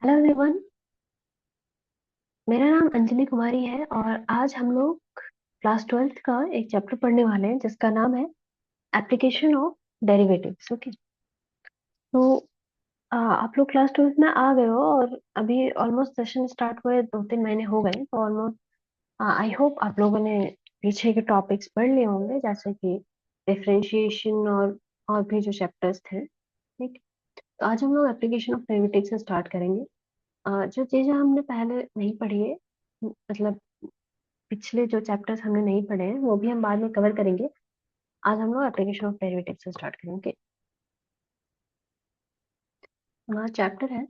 Hello everyone. मेरा नाम अंजलि कुमारी है और आज हम लोग क्लास 12th का एक चैप्टर पढ़ने वाले हैं जिसका नाम है एप्लीकेशन ऑफ डेरिवेटिव्स। ओके। तो आप लोग क्लास 12th में आ गए हो और अभी ऑलमोस्ट सेशन स्टार्ट हुए 2-3 महीने हो गए, तो ऑलमोस्ट आई होप आप लोगों ने पीछे के टॉपिक्स पढ़ लिए होंगे, जैसे कि डिफरेंशिएशन और भी जो चैप्टर्स थे। ठीक। तो आज हम लोग एप्लीकेशन ऑफ डेरिवेटिव से स्टार्ट करेंगे। जो चीजें हमने पहले नहीं पढ़ी है, मतलब पिछले जो चैप्टर्स हमने नहीं पढ़े हैं वो भी हम बाद में कवर करेंगे। आज हम लोग एप्लीकेशन ऑफ डेरिवेटिव से स्टार्ट करेंगे। हमारा चैप्टर है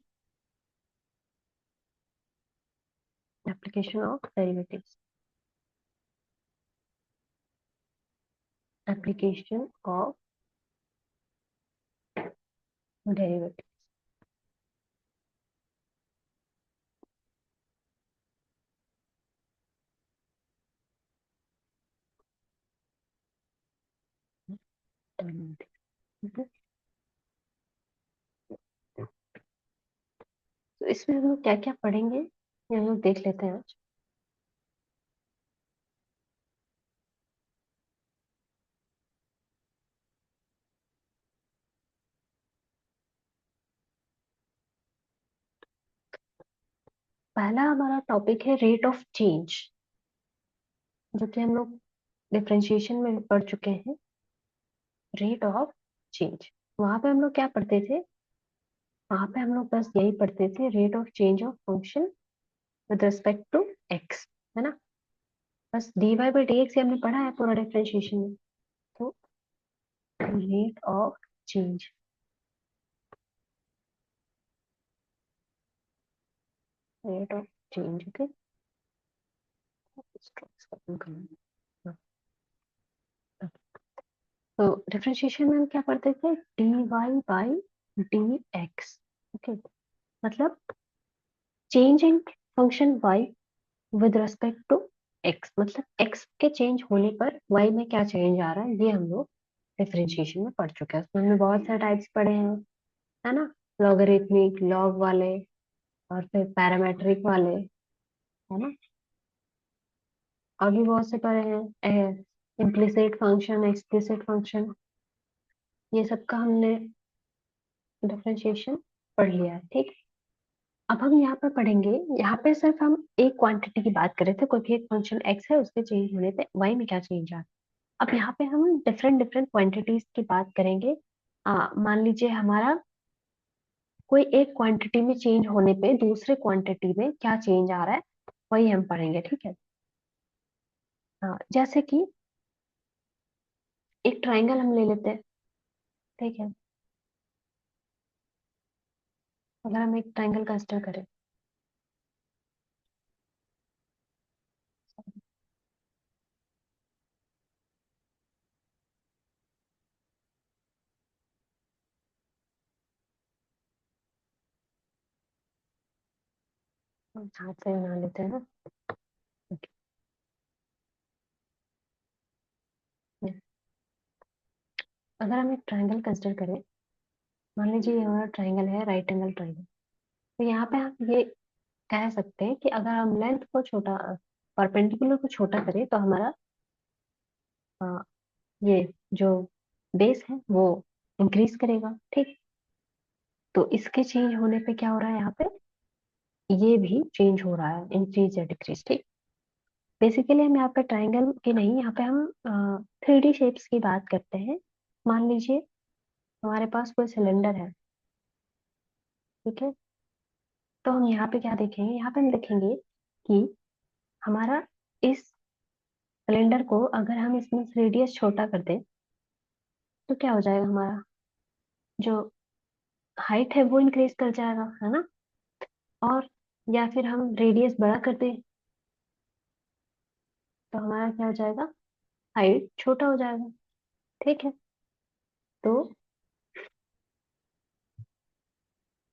application of derivatives. Application of derivative. तो इसमें हम लोग क्या क्या पढ़ेंगे ये हम लोग देख लेते हैं आज। पहला हमारा टॉपिक है रेट ऑफ चेंज, जो कि हम लोग डिफरेंशिएशन में भी पढ़ चुके हैं। रेट ऑफ चेंज, वहां पे हम लोग क्या पढ़ते थे? वहां पे हम लोग बस यही पढ़ते थे, rate of change of function with respect to x, है ना। बस dy बाई डी एक्स हमने पढ़ा है पूरा डिफरेंशिएशन में। तो rate of change, rate of change. Okay. तो डिफरेंशिएशन में हम क्या पढ़ते थे? dy by dx। ओके। मतलब change in function y with respect to x, मतलब x के चेंज होने पर y में क्या चेंज आ रहा है, ये हम लोग डिफरेंशिएशन में पढ़ चुके हैं। उसमें हमने बहुत सारे टाइप्स पढ़े हैं, है ना। लॉगरिथमिक, लॉग वाले, और फिर पैरामेट्रिक वाले, है ना। और भी बहुत से पढ़े हैं, इम्प्लिसिट फंक्शन, एक्सप्लिसिट फंक्शन, ये सब का हमने डिफरेंशिएशन पढ़ लिया है। ठीक। अब हम यहाँ पर पढ़ेंगे, यहाँ पे सिर्फ हम एक क्वांटिटी की बात कर रहे थे, कोई भी एक फंक्शन एक्स है, उसके चेंज होने पे वाई में क्या चेंज आ रहा है। अब यहाँ पे हम डिफरेंट डिफरेंट क्वांटिटीज की बात करेंगे। मान लीजिए हमारा कोई एक क्वांटिटी में चेंज होने पे दूसरे क्वांटिटी में क्या चेंज आ रहा है, वही हम पढ़ेंगे। ठीक है। जैसे कि एक ट्राइंगल हम ले लेते हैं। ठीक है। अगर हम एक ट्राइंगल कंसिडर करें, हम हाथ से बना लेते हैं ना। Okay. अगर हम एक ट्राइंगल कंसिडर करें, मान लीजिए ये हमारा ट्राइंगल है, राइट एंगल ट्राइंगल। तो यहाँ पे हम ये कह सकते हैं कि अगर हम लेंथ को छोटा, परपेंडिकुलर को छोटा करें, तो हमारा अ, ये जो बेस है वो इंक्रीज करेगा। ठीक। तो इसके चेंज होने पे क्या हो रहा है यहाँ पे? ये भी चेंज हो रहा है, इंक्रीज या डिक्रीज। ठीक। बेसिकली हम यहाँ पे ट्राइंगल की नहीं, यहाँ पे हम 3D शेप्स की बात करते हैं। मान लीजिए हमारे पास कोई सिलेंडर है। ठीक है। तो हम यहाँ पे क्या देखेंगे? यहाँ पे हम देखेंगे कि हमारा इस सिलेंडर को अगर हम इसमें रेडियस छोटा कर दें, तो क्या हो जाएगा? हमारा जो हाइट है वो इंक्रीज कर जाएगा, है ना। और या फिर हम रेडियस बड़ा कर दें, तो हमारा क्या हो जाएगा? हाइट छोटा हो जाएगा। ठीक है। तो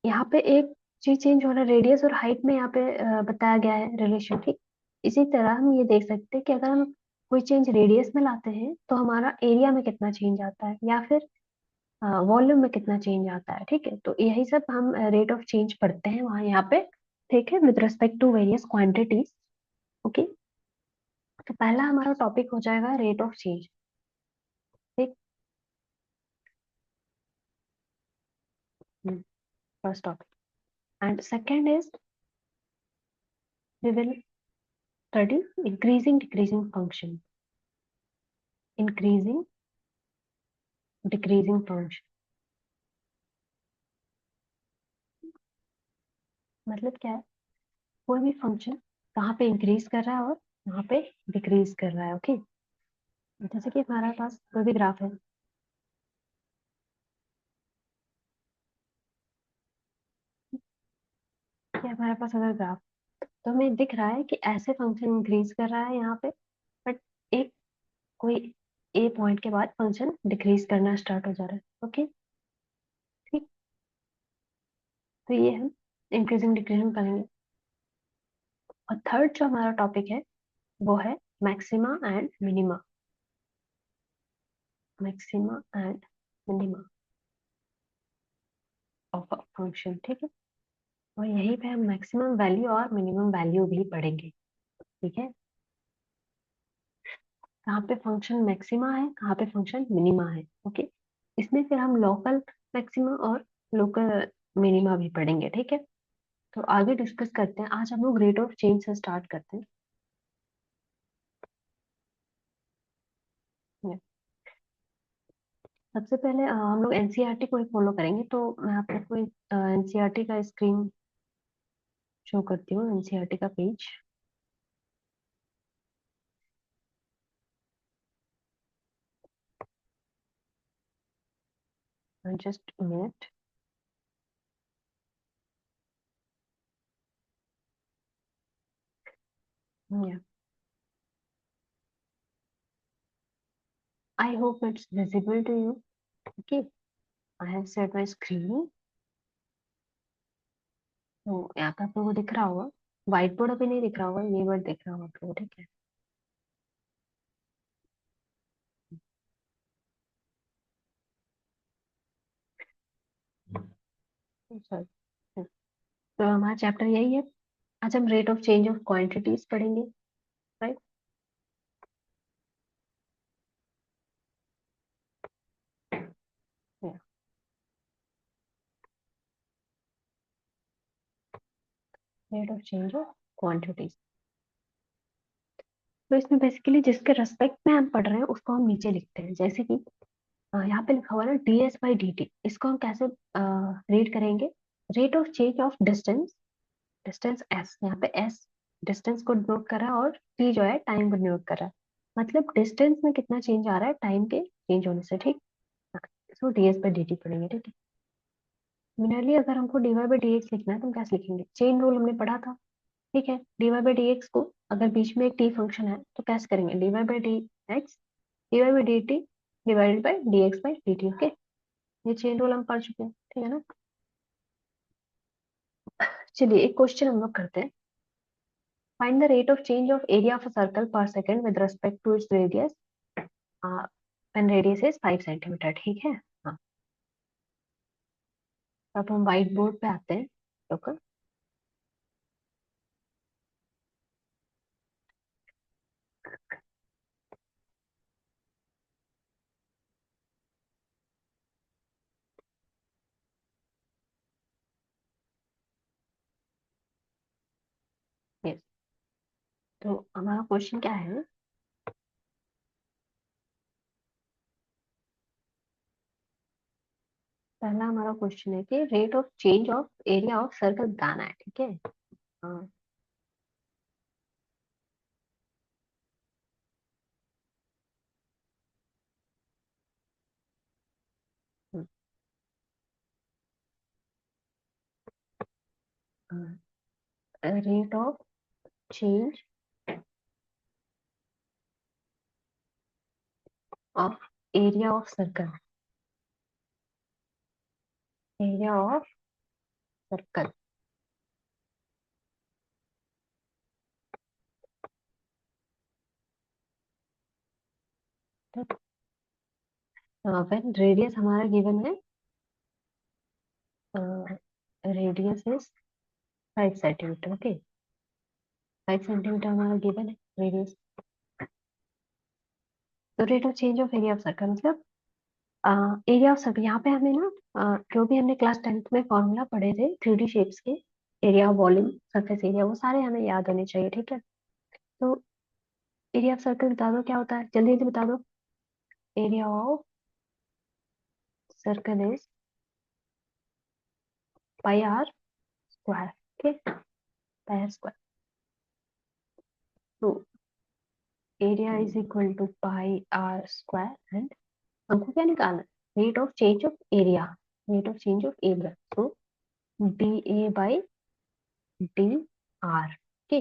यहाँ पे एक चीज चेंज हो रहा है, रेडियस और हाइट में यहाँ पे बताया गया है रिलेशन। ठीक। इसी तरह हम ये देख सकते हैं कि अगर हम कोई चेंज रेडियस में लाते हैं तो हमारा एरिया में कितना चेंज आता है, या फिर वॉल्यूम में कितना चेंज आता है, ठीक है। तो यही सब हम रेट ऑफ चेंज पढ़ते हैं वहां यहाँ पे, ठीक है, with respect to various quantities. Okay, तो पहला हमारा टॉपिक हो जाएगा रेट ऑफ चेंज, ठीक। First topic, and second is we will study increasing decreasing function, increasing decreasing function मतलब क्या है, कोई भी फंक्शन कहाँ पे इंक्रीज कर रहा है और कहाँ पे डिक्रीज कर रहा है। ओके, जैसे कि हमारे पास कोई भी ग्राफ है, कि हमारे पास अगर ग्राफ, तो हमें दिख रहा है कि ऐसे फंक्शन इंक्रीज कर रहा है यहाँ पे, बट एक कोई ए पॉइंट के बाद फंक्शन डिक्रीज करना स्टार्ट हो जा रहा है। ओके, ठीक। तो ये हम इंक्रीजिंग डिक्रीजिंग करेंगे। और थर्ड जो हमारा टॉपिक है वो है maxima and minima, maxima and minima of a function, ठीक है। और यहीं पे हम मैक्सिमम वैल्यू और मिनिमम वैल्यू भी पढ़ेंगे, ठीक है। कहाँ पे फंक्शन मैक्सिमा है, कहाँ पे फंक्शन मिनिमा है। ओके, इसमें फिर हम लोकल मैक्सिमा और लोकल मिनिमा भी पढ़ेंगे, ठीक है। तो आगे डिस्कस करते हैं, आज हम लोग रेट ऑफ चेंज से स्टार्ट करते हैं। सबसे पहले हम लोग एनसीईआरटी को ही फॉलो करेंगे, तो मैं आप लोग को एनसीईआरटी का स्क्रीन शो करती हूँ, एनसीईआरटी का पेज। Just minute. I hope it's visible to you. Okay, I have set my screen. तो यहाँ पे आप लोगों को दिख रहा होगा, व्हाइट बोर्ड अभी नहीं दिख रहा होगा, ये वर्ड दिख रहा होगा आप लोगों को, ठीक है। सॉरी। तो हमारा चैप्टर यही है। आज हम rate of change of quantities पढ़ेंगे, right. Rate of change of quantities, तो इसमें बेसिकली जिसके रेस्पेक्ट में हम पढ़ रहे हैं उसको हम नीचे लिखते हैं, जैसे कि यहाँ पे लिखा हुआ है ना ds/dt, इसको हम कैसे रीड करेंगे, rate of change of distance, distance s, यहाँ पे s डिस्टेंस को डिनोट कर रहा है और t जो है टाइम को डिनोट कर रहा है, मतलब डिस्टेंस में कितना चेंज आ रहा है टाइम के चेंज होने से, ठीक। इसको ds/dt पढ़ेंगे, ठीक है। सिमिलरली अगर हमको dy/dx लिखना है तो हम कैसे लिखेंगे, चेन रूल हमने पढ़ा था, ठीक है। dy/dx को अगर बीच में एक t फंक्शन है तो कैसे करेंगे, dy/dx dy/dt divided by dx/dt। Okay, ये चेन रूल हम पढ़ चुके हैं, ठीक है ना। चलिए एक क्वेश्चन हम लोग करते हैं, find the rate of change of area of a circle per second with respect to its radius, when radius is 5 centimetre, ठीक है। हाँ, तो अब हम व्हाइट बोर्ड पे आते हैं, ओके। यस, तो हमारा क्वेश्चन क्या है, पहला हमारा क्वेश्चन है कि rate of change of area of circle बताना है, ठीक है। हाँ, rate of change of area of circle, area of circle, when radius हमारा गिवन है, radius is 5 centimetre. Okay, 5 centimetre हमारा गिवन है रेडियस। तो rate of change of area of circle मतलब एरिया ऑफ सर्कल, यहाँ पे हमें ना जो भी हमने क्लास 10th में फॉर्मूला पढ़े थे 3D शेप्स के, एरिया वॉल्यूम सरफेस एरिया, वो सारे हमें याद होने चाहिए। ठीक है, तो एरिया ऑफ सर्कल बता दो क्या होता है, जल्दी जल्दी बता दो। Area of circle is pi r square. Okay, pi r square. तो area is equal to pi r square and हमको क्या निकालना है, rate of change of area, rate of change of area. तो d a by d r. Okay,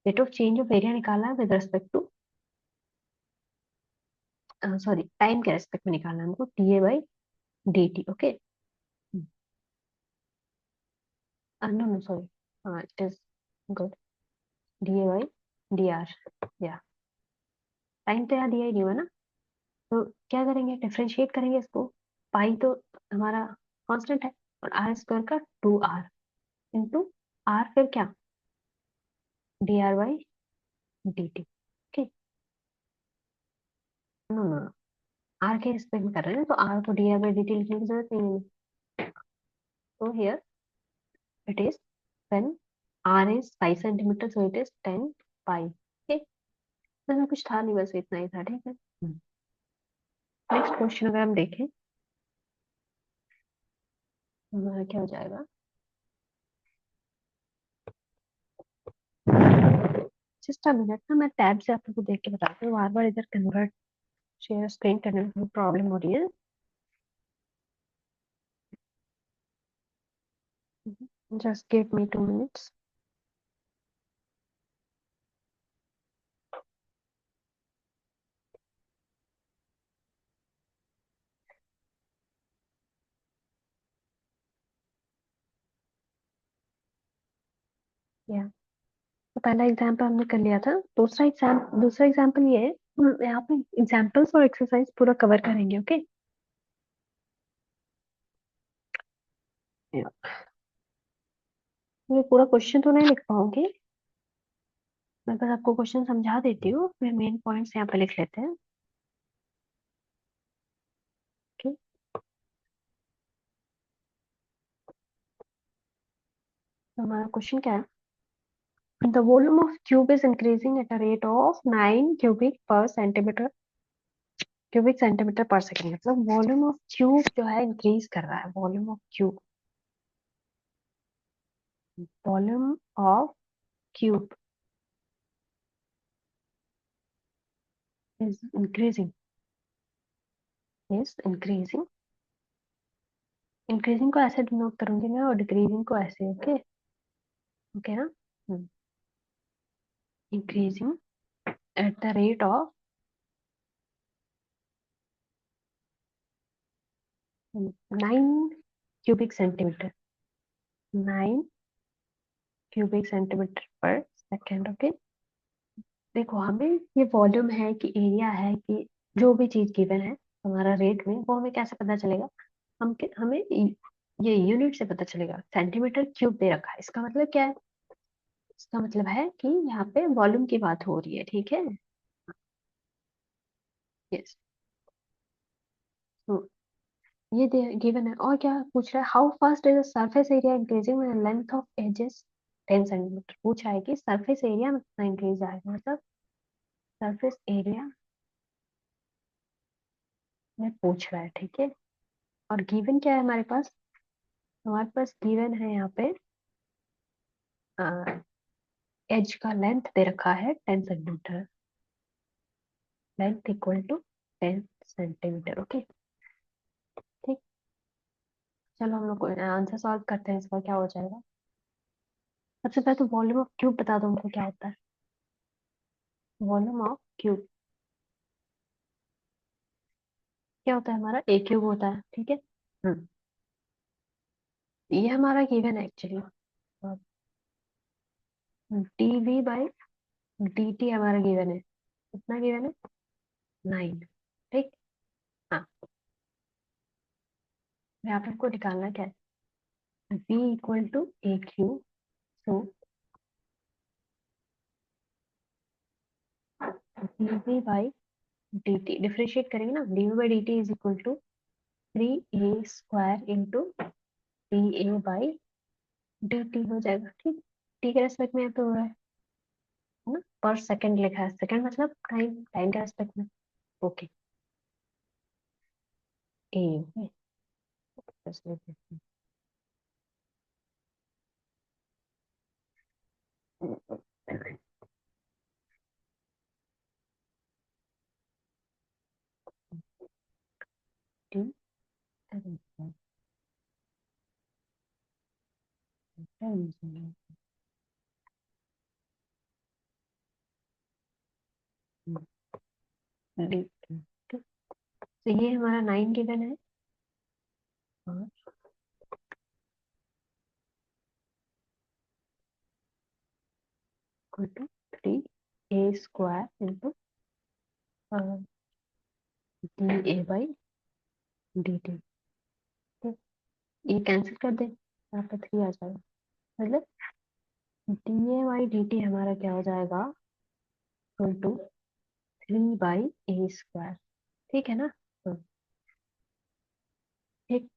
rate of change of area निकालना है with respect to, sorry time के respect में निकालना है हमको, t a by d t. Okay, no no sorry, हाँ it is good, D a by d are. या time तो याद दिया ही नहीं हुआ ना, तो क्या करेंगे, डिफरेंशिएट करेंगे इसको। पाई तो हमारा कांस्टेंट है, और आर स्क्वायर का 2r इंटू आर, फिर क्या, d r by d t. Okay, no no, r के रिस्पेक्ट में कर रहे हैं तो आर को d r by d t लिखने की जरूरत नहीं है। तो here it is when r is 5 centimetre so it is 10 pi. Okay, इसमें कुछ था नहीं, बस इतना ही था। ठीक है, नेक्स्ट क्वेश्चन अगर हम देखें, हमारा क्या हो जाएगा, जस्ट अ मिनट ना, मैं टैब से आप लोगों को देख के बताती हूँ, बार बार इधर कन्वर्ट शेयर स्क्रीन करने में प्रॉब्लम हो रही है। Just give me 2 minutes। या तो पहला एग्जाम्पल हमने कर लिया था, दूसरा एग्जाम्पल ये है, हम यहाँ पे एग्जाम्पल्स और एक्सरसाइज पूरा कवर करेंगे। ओके, मैं पूरा क्वेश्चन तो नहीं लिख पाऊंगी, मैं बस आपको क्वेश्चन समझा देती हूँ, फिर मेन पॉइंट्स यहाँ पे लिख लेते हैं। ओके, तो हमारा क्वेश्चन क्या है, the volume of cube is increasing at a rate of 9 cubic centimetre पर सेकेंड। मतलब वॉल्यूम ऑफ क्यूब जो है इंक्रीज कर रहा है, volume of cube, volume of cube is increasing. Increasing को ऐसे डिनोट करूंगी मैं, और डिक्रीजिंग को ऐसे। ओके, ओके ना, increasing at the rate of 9 cubic centimetre, 9 cubic centimetre पर सेकेंड। ओके, देखो हमें ये वॉल्यूम है कि एरिया है कि जो भी चीज गिवन है हमारा रेट में, वो हमें कैसे पता चलेगा, हमें ये यूनिट से पता चलेगा। सेंटीमीटर क्यूब दे रखा है, इसका मतलब क्या है, इसका मतलब है कि यहाँ पे वॉल्यूम की बात हो रही है। ठीक है, यस, तो ये गिवन है। और क्या पूछ रहा है, how fast is surface area increasing when length of edges 10 centimetre. पूछा है कि सरफेस एरिया में कितना इंक्रीज आएगा, मतलब सरफेस एरिया में पूछ रहा है। ठीक है, और गिवन क्या है हमारे पास गिवन है यहाँ पे एज का लेंथ दे रखा है 10 centimetre, length equal to 10 centimetre. Okay, ठीक, चलो हम लोग आंसर सॉल्व करते हैं, इसका क्या हो जाएगा। सबसे पहले तो वॉल्यूम ऑफ क्यूब बता दो हमको क्या होता है, वॉल्यूम ऑफ क्यूब क्या होता है, हमारा ए क्यूब होता है। ठीक है, हम्म, ये हमारा गिवन है actually, d v by d t हमारा गिवन है, कितना गिवन है, 9। ठीक, हाँ, यहाँ पे आपको निकालना क्या है, v equal to a cube. So dv by dt differentiate करेंगे ना, dv by dt is equal to 3a² into da by dt हो जाएगा। ठीक, t के रेस्पेक्ट में यहाँ पे हो रहा है ना, पर सेकंड लिखा है, सेकंड मतलब टाइम, टाइम के रेस्पेक्ट में। Okay, a d. तो ये हमारा 9 गिवन है, और equal to 3a² into d a by d t. ये कैंसिल कर दे, यहाँ पे 3 आ जाएगा, मतलब d a by d t हमारा क्या हो जाएगा, इक्वल टू 3/a²। ठीक है ना। तो ठीक,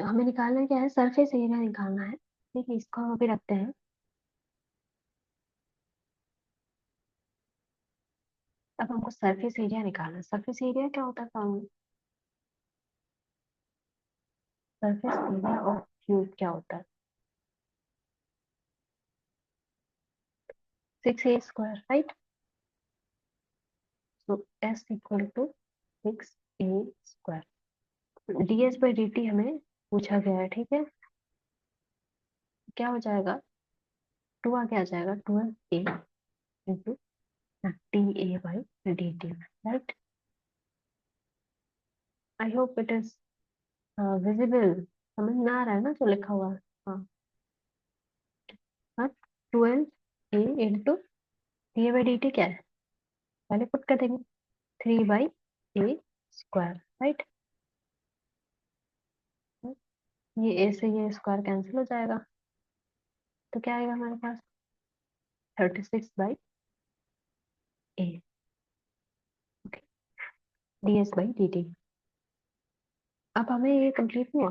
हमें निकालना क्या है, सरफेस एरिया निकालना है। ठीक है, इसको हम अभी रखते हैं। अब हमको सरफेस एरिया निकालना है। सरफेस एरिया क्या होता है काम, सरफेस एरिया ऑफ क्यूब क्या होता है, 6a², right. So s equal to 6a²। D s by d t हमें पूछा गया है, ठीक है। क्या हो जाएगा, 2 आगे आ जाएगा, 12a into d a by d T, right. I hope it is visible, समझ में आ रहा है ना जो लिखा हुआ है। हाँ हाँ, 12a into d a by d T क्या है, पहले पुट कर देंगे, 3/a², राइट। ये ए से ये स्क्वायर कैंसिल हो जाएगा, तो क्या आएगा हमारे पास, 36/a, D s by d T. अब हमें ये कंप्लीट हुआ।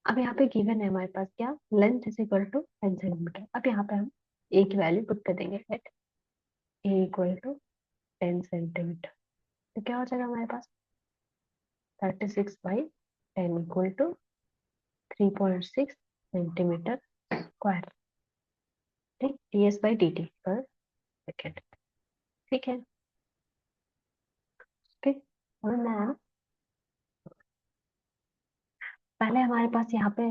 अब यहाँ पे गिवन है हमारे पास क्या, length is equal to 10 centimetre. अब यहाँ पे हम ए की वैल्यू पुट कर देंगे, right. A equal to 10 centimetre, तो क्या हो जाएगा हमारे पास, 36/10 इक्वल टू 3.6 सेंटीमीटर स्क्वायर। ठीक, d s by d t per second. ठीक है, ठीक, समझ में आया ना? पहले हमारे पास यहाँ पे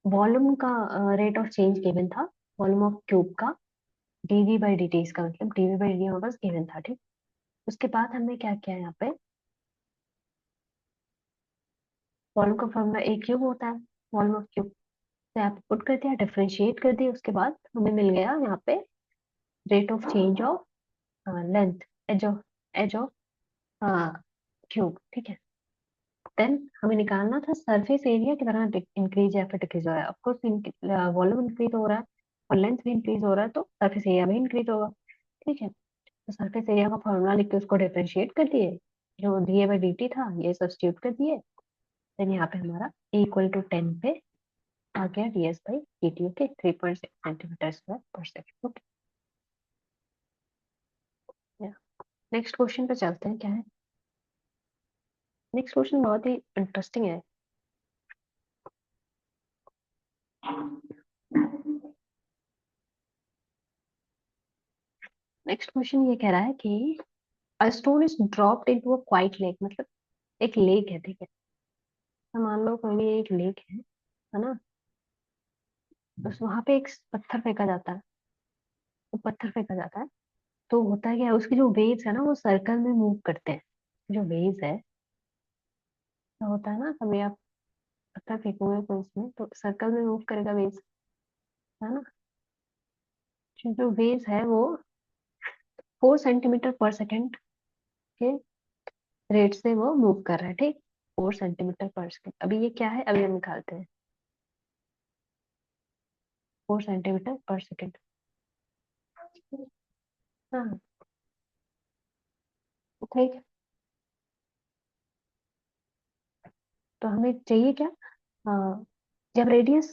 वॉल्यूम का रेट ऑफ चेंज गिवन था, वॉल्यूम ऑफ क्यूब का, डीवी बाई डी टी, इसका मतलब डीवी बाई डी टी हमारे पास गिवन था, ठीक। उसके बाद हमने क्या किया, यहाँ पे वॉल्यूम का फॉर्मूला ए क्यूब होता है, वॉल्यूम ऑफ क्यूब। तो यहाँ पे पुट कर दिया, डिफरेंशिएट कर दिया, उसके बाद हमें मिल गया यहाँ पे rate of change of length, edge of cube, ठीक है। देन हमें निकालना था सरफेस एरिया कितना इंक्रीज या फिर डिक्रीज हो रहा है। ऑफकोर्स वॉल्यूम इंक्रीज हो रहा है और लेंथ भी इंक्रीज हो रहा है, तो सरफेस एरिया भी इंक्रीज होगा। ठीक है, तो सरफेस एरिया का फॉर्मूला लिख के उसको डिफरेंशिएट कर दिए, जो D a by d T था ये सब्स्टिट्यूट कर दिए। देन यहाँ पे हमारा ए इक्वल टू 10 पे आ गया D s by d t, okay, 3.6 centimetre square पर सेकेंड। ओके, नेक्स्ट क्वेश्चन पे चलते हैं, क्या है नेक्स्ट क्वेश्चन, बहुत ही इंटरेस्टिंग है। नेक्स्ट क्वेश्चन ये कह रहा है कि a stone is dropped into a quite lake, मतलब एक लेक है, ठीक है। तो मान लो कोई भी एक लेक है ना, बस वहां पे एक पत्थर फेंका जाता है, वो पत्थर फेंका जाता है, तो होता है क्या, उसकी जो वेव्स है ना वो सर्कल में मूव करते हैं। जो वेव्स है, तो होता है ना, कभी आप पत्थर फेंकोगे तो उसमें तो सर्कल में मूव करेगा वेव्स, है ना। जो वेव्स है वो 4 सेंटीमीटर पर सेकेंड के रेट से वो मूव कर रहा है, ठीक। 4 सेंटीमीटर पर सेकेंड। अभी ये क्या है, अभी हम निकालते हैं। 4 सेंटीमीटर पर सेकेंड। हाँ ठीक है। तो हमें चाहिए क्या, अ, जब रेडियस,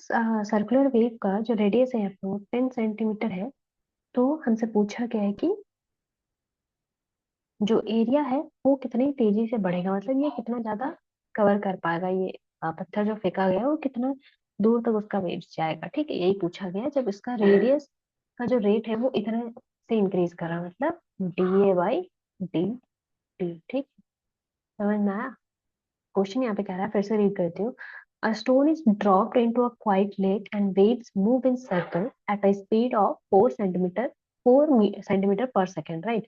सर्कुलर वेव का जो रेडियस है वो 10 सेंटीमीटर है, तो हमसे पूछा गया है कि जो एरिया है वो कितनी तेजी से बढ़ेगा, मतलब ये कितना ज्यादा कवर कर पाएगा, ये पत्थर जो फेंका गया है वो कितना दूर तक उसका वेव जाएगा। ठीक है, यही पूछा गया है। जब इसका रेडियस का जो रेट है वो इतने से इंक्रीज कर रहा है, मतलब da/dt। ठीक, समझ में आया। क्वेश्चन यहाँ पे कह रहा है, फिर से रीड करती हूँ। A stone is dropped into a quiet lake and waves move in circle at a speed of 4 centimeter per second, right?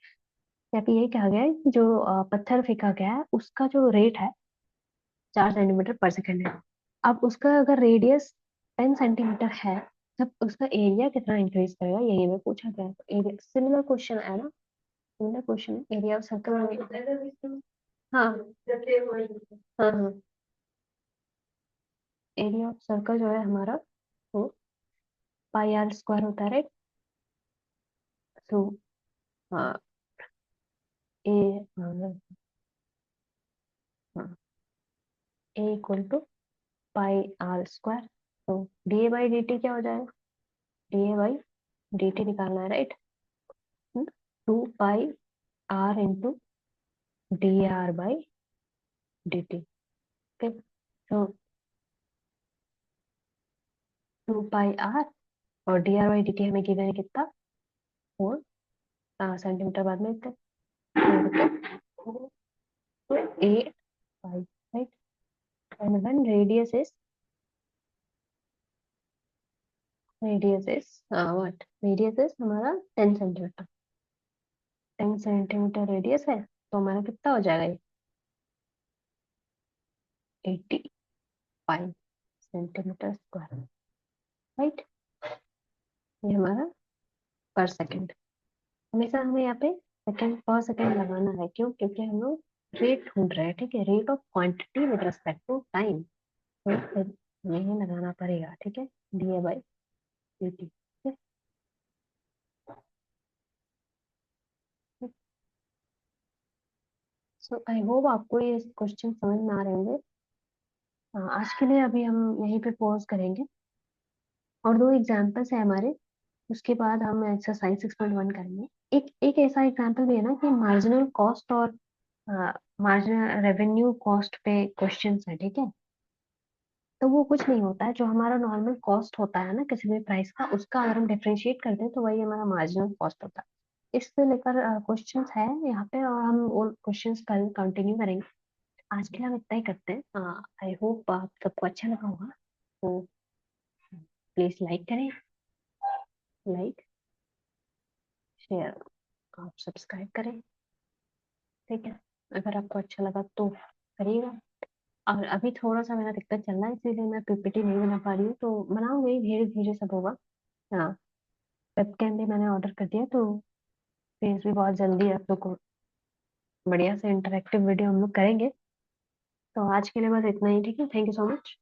यहाँ पे यही कहा गया है कि जो पत्थर फेंका गया है उसका जो रेट है 4 सेंटीमीटर पर सेकेंड है। अब उसका अगर रेडियस 10 सेंटीमीटर है, तब उसका एरिया कितना इंक्रीज करेगा, यही में पूछा गया है। एरिया सिमिलर क्वेश्चन है ना, similar question, area of circle. हाँ हाँ हाँ। एरिया ऑफ सर्कल जो है हमारा वो πr² होता है, राइट। तो हाँ, ए A = πr²। तो da/dt क्या हो जाएगा, da/dt निकालना है, राइट। 2πr/dr/dt। ठीक, तो 2πr और dr/dt हमें गिवन है कितना, 4 सेंटीमीटर, बाद में इसका 8 5, right. And when radius is what, radius is हमारा 10 सेंटीमीटर। 10 सेंटीमीटर रेडियस है, तो हमारा कितना हो जाएगा ये, 85 सेंटीमीटर स्क्वायर, राइट। ये हमारा पर सेकेंड। हमेशा हमें यहाँ पे सेकेंड पर सेकेंड लगाना है, क्यों, क्योंकि हम लोग रेट ढूंढ रहे हैं। ठीक है, rate of quantity with respect to time, तो फिर हमें ये लगाना पड़ेगा। ठीक है, da/dt। सो आई होप आपको ये क्वेश्चन समझ में आ रहे होंगे। आज के लिए अभी हम यहीं पे पॉज करेंगे, और 2 एग्जाम्पल्स है हमारे, उसके बाद हम एक्सरसाइज 6.1 करेंगे। एक एक ऐसा एग्जाम्पल भी है ना कि मार्जिनल कॉस्ट और मार्जिनल रेवेन्यू कॉस्ट पे क्वेश्चन है। ठीक है, तो वो कुछ नहीं होता है, जो हमारा नॉर्मल कॉस्ट होता है ना किसी भी प्राइस का, उसका अगर हम डिफरेंशिएट करते हैं तो वही हमारा मार्जिनल कॉस्ट होता है। इससे लेकर क्वेश्चंस है यहाँ पे, और हम वो क्वेश्चंस कल कंटिन्यू करेंगे। आज के लिए हम इतना ही करते हैं। आई होप आप सबको अच्छा लगा होगा। तो प्लीज लाइक करें, लाइक शेयर, आप सब्सक्राइब करें। ठीक है, अगर आपको अच्छा लगा तो करिएगा। और अभी थोड़ा सा मेरा दिक्कत चल रहा है, इसीलिए मैं पीपीटी नहीं बना पा रही हूँ, तो बनाऊंगी, धीरे धीरे सब होगा। हाँ, वेबकैम भी मैंने ऑर्डर कर दिया, तो पेज भी बहुत जल्दी आप लोग को बढ़िया से इंटरेक्टिव वीडियो हम लोग करेंगे। तो आज के लिए बस इतना ही। ठीक है, थैंक यू सो मच।